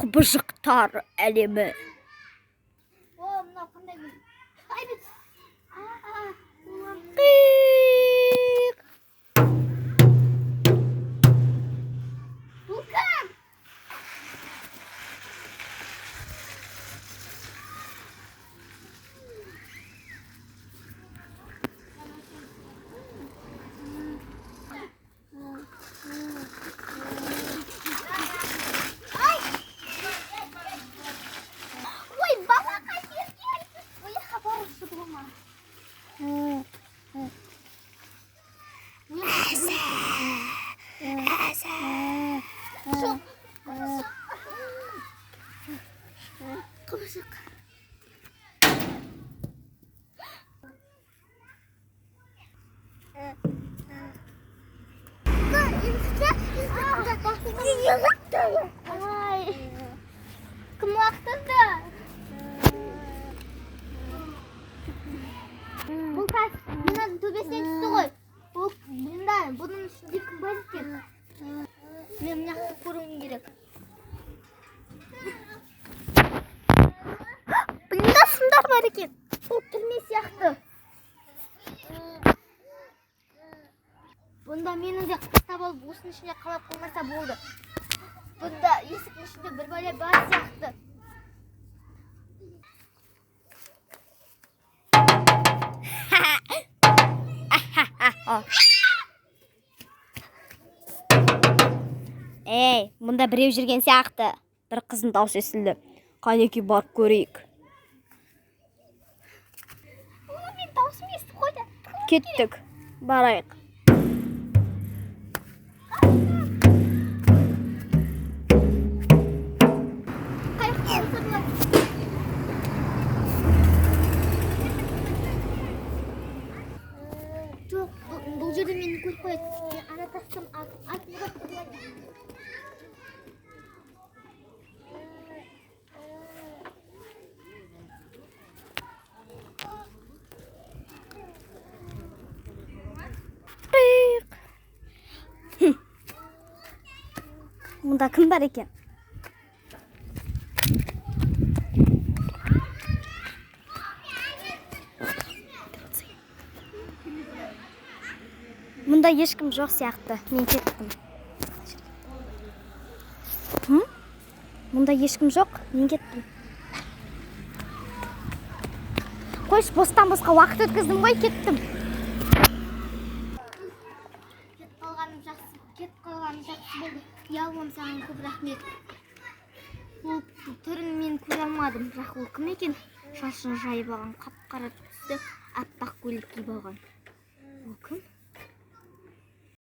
Құбыжықтар әлемі. Қиқ. Құбыжық. Кім уақытында? Бұл тас мынаның төбесінен түсті ғой. Бұның ішінде кім бар екен? Мен мына жақты көруім керек. Бұнда сымдар бар екен. Бұл түрме сияқты. Бұнда менің де қыстап алып осының ішіне қалап қоймаса болды. Бұнда есіктің ішінде бір бәле бар сияқты. Ей, мұнда біреу жүрген сияқты. Бір қыздың даусы естілді. Қанеки барып көрейік. Мен даусым естіп қойды. Кеттік, барайық. Жоқ, бұл жерде мені көріп қояды. Мен ана тастым артымда тұрмайды. Мұнда кім бар екен? Мұнда ешкім жоқ сияқты. Мен кеттім. Мұнда ешкім жоқ. Мен кеттім. Қойш, бостан босқа уақыт өткіздім ғой, кеттім. Кетіп қалғаным жақсы болды. Ялғым саған көп рахмет. Ол түрін мен көре алмадым. Бірақ ол кім екен? Шашын жайып алған, қап-қара түсті, аппақ көйлек киіп алған. Ол кім?